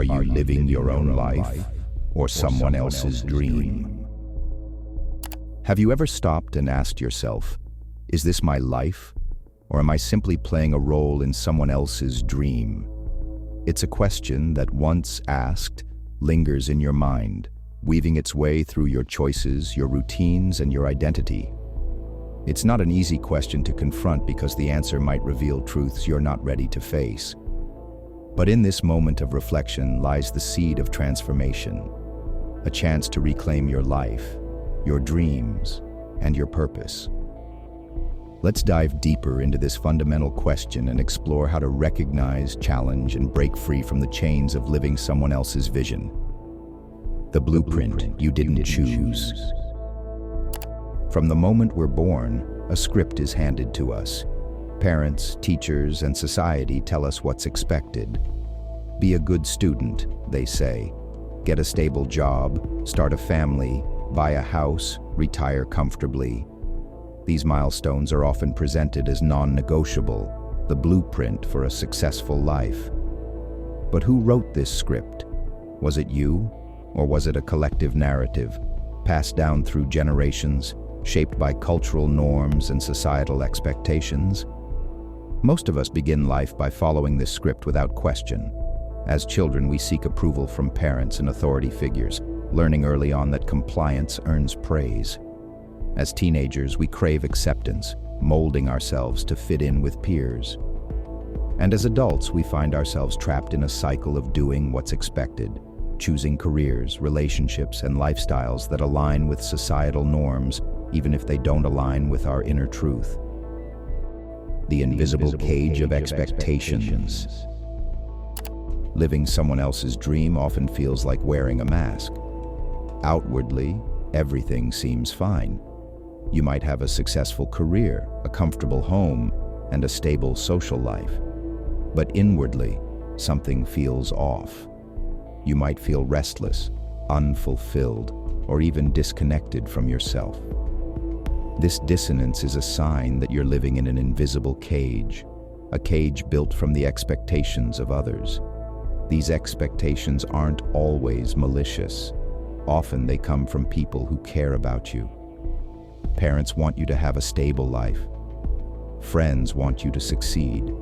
Are you living your own life or someone else's dream? Have you ever stopped and asked yourself, is this my life, or am I simply playing a role in someone else's dream? It's a question that, once asked, lingers in your mind, weaving its way through your choices, your routines, and your identity. It's not an easy question to confront because the answer might reveal truths you're not ready to face. But in this moment of reflection lies the seed of transformation, a chance to reclaim your life, your dreams, and your purpose. Let's dive deeper into this fundamental question and explore how to recognize, challenge, and break free from the chains of living someone else's vision. The blueprint you didn't choose. From the moment we're born, a script is handed to us. Parents, teachers, and society tell us what's expected. Be a good student, they say. Get a stable job, start a family, buy a house, retire comfortably. These milestones are often presented as non-negotiable, the blueprint for a successful life. But who wrote this script? Was it you, or was it a collective narrative, passed down through generations, shaped by cultural norms and societal expectations? Most of us begin life by following this script without question. As children, we seek approval from parents and authority figures, learning early on that compliance earns praise. As teenagers, we crave acceptance, molding ourselves to fit in with peers. And as adults, we find ourselves trapped in a cycle of doing what's expected, choosing careers, relationships, and lifestyles that align with societal norms, even if they don't align with our inner truth. The invisible cage of expectations. Living someone else's dream often feels like wearing a mask. Outwardly, everything seems fine. You might have a successful career, a comfortable home, and a stable social life. But inwardly, something feels off. You might feel restless, unfulfilled, or even disconnected from yourself. This dissonance is a sign that you're living in an invisible cage, a cage built from the expectations of others. These expectations aren't always malicious. Often they come from people who care about you. Parents want you to have a stable life. Friends want you to succeed.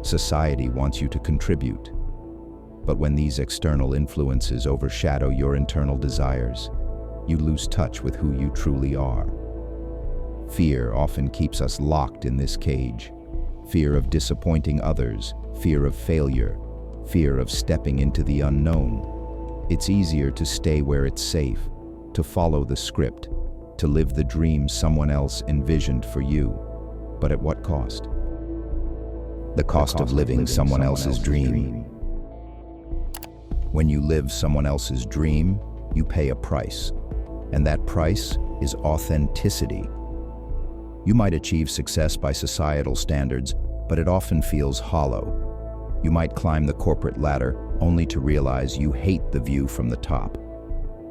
Society wants you to contribute. But when these external influences overshadow your internal desires, you lose touch with who you truly are. Fear often keeps us locked in this cage. Fear of disappointing others, fear of failure, fear of stepping into the unknown. It's easier to stay where it's safe, to follow the script, to live the dream someone else envisioned for you. But at what cost? The cost of living someone else's dream. When you live someone else's dream, you pay a price. And that price is authenticity. You might achieve success by societal standards, but it often feels hollow. You might climb the corporate ladder only to realize you hate the view from the top.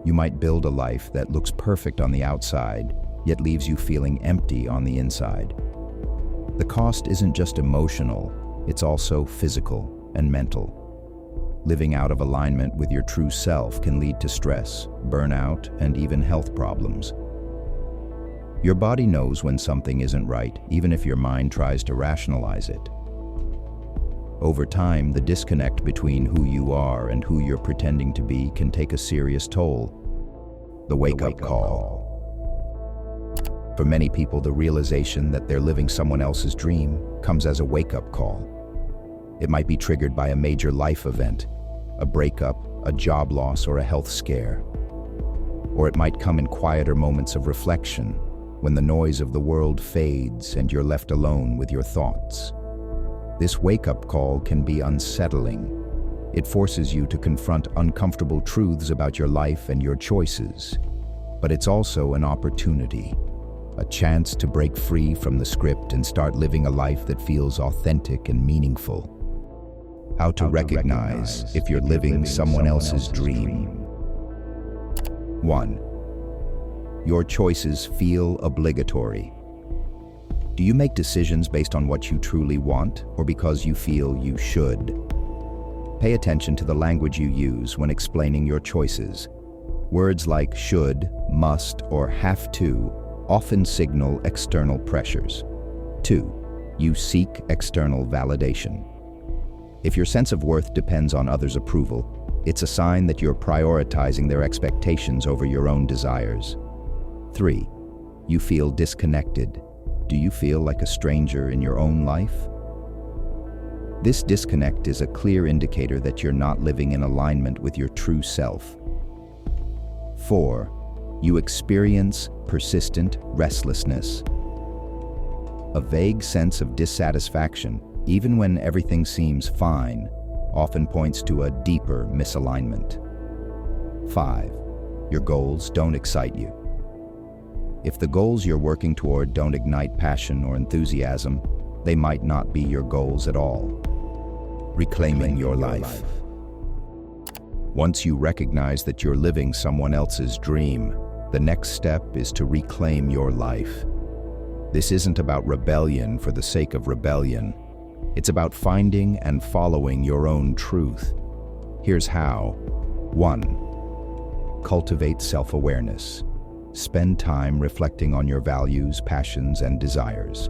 You might build a life that looks perfect on the outside, yet leaves you feeling empty on the inside. The cost isn't just emotional, it's also physical and mental. Living out of alignment with your true self can lead to stress, burnout, and even health problems. Your body knows when something isn't right, even if your mind tries to rationalize it. Over time, the disconnect between who you are and who you're pretending to be can take a serious toll. The wake-up call. For many people, the realization that they're living someone else's dream comes as a wake-up call. It might be triggered by a major life event, a breakup, a job loss, or a health scare. Or it might come in quieter moments of reflection, when the noise of the world fades and you're left alone with your thoughts. This wake-up call can be unsettling. It forces you to confront uncomfortable truths about your life and your choices. But it's also an opportunity, a chance to break free from the script and start living a life that feels authentic and meaningful. How to recognize if you're living someone else's dream. 1. Your choices feel obligatory. Do you make decisions based on what you truly want or because you feel you should? Pay attention to the language you use when explaining your choices. Words like should, must, or have to often signal external pressures. 2. You seek external validation. If your sense of worth depends on others' approval, it's a sign that you're prioritizing their expectations over your own desires. 3. You feel disconnected. Do you feel like a stranger in your own life? This disconnect is a clear indicator that you're not living in alignment with your true self. 4. You experience persistent restlessness. A vague sense of dissatisfaction, even when everything seems fine, often points to a deeper misalignment. 5. Your goals don't excite you. If the goals you're working toward don't ignite passion or enthusiasm, they might not be your goals at all. Reclaiming your life. Once you recognize that you're living someone else's dream, the next step is to reclaim your life. This isn't about rebellion for the sake of rebellion. It's about finding and following your own truth. Here's how. 1. Cultivate self-awareness. Spend time reflecting on your values, passions, and desires.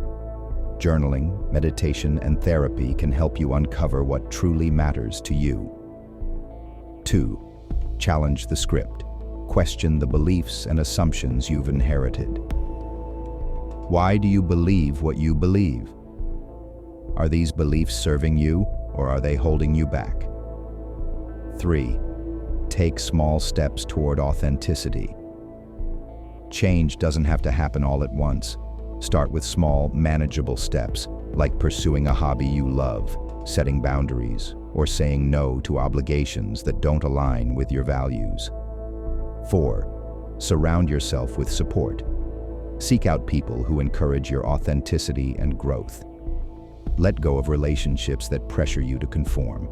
Journaling, meditation, and therapy can help you uncover what truly matters to you. 2. Challenge the script. Question the beliefs and assumptions you've inherited. Why do you believe what you believe? Are these beliefs serving you, or are they holding you back? 3. Take small steps toward authenticity. Change doesn't have to happen all at once. Start with small, manageable steps, like pursuing a hobby you love, setting boundaries, or saying no to obligations that don't align with your values. 4. Surround yourself with support. Seek out people who encourage your authenticity and growth. Let go of relationships that pressure you to conform.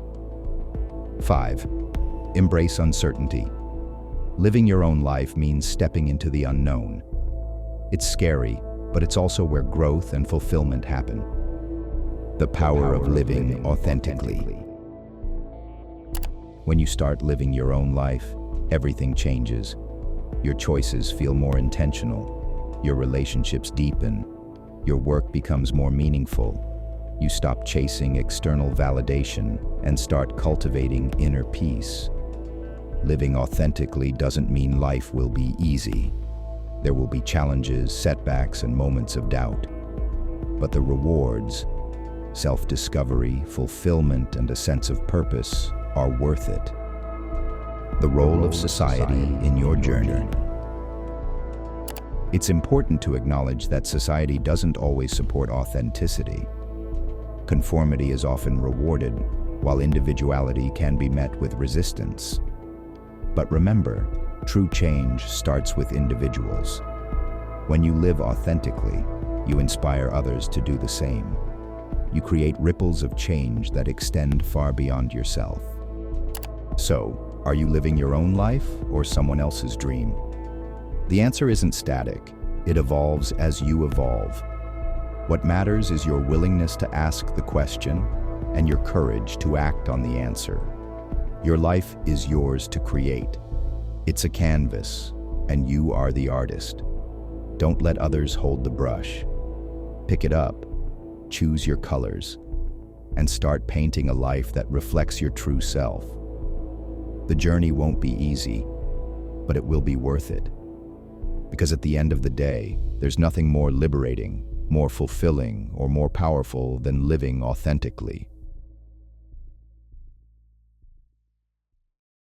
5. Embrace uncertainty. Living your own life means stepping into the unknown. It's scary, but it's also where growth and fulfillment happen. The power of living authentically. When you start living your own life, everything changes. Your choices feel more intentional. Your relationships deepen. Your work becomes more meaningful. You stop chasing external validation and start cultivating inner peace. Living authentically doesn't mean life will be easy. There will be challenges, setbacks, and moments of doubt. But the rewards, self-discovery, fulfillment, and a sense of purpose are worth it. The role of society in your journey. It's important to acknowledge that society doesn't always support authenticity. Conformity is often rewarded, while individuality can be met with resistance. But remember, true change starts with individuals. When you live authentically, you inspire others to do the same. You create ripples of change that extend far beyond yourself. So, are you living your own life or someone else's dream? The answer isn't static. It evolves as you evolve. What matters is your willingness to ask the question and your courage to act on the answer. Your life is yours to create. It's a canvas, and you are the artist. Don't let others hold the brush. Pick it up, choose your colors, and start painting a life that reflects your true self. The journey won't be easy, but it will be worth it. Because at the end of the day, there's nothing more liberating, more fulfilling, or more powerful than living authentically.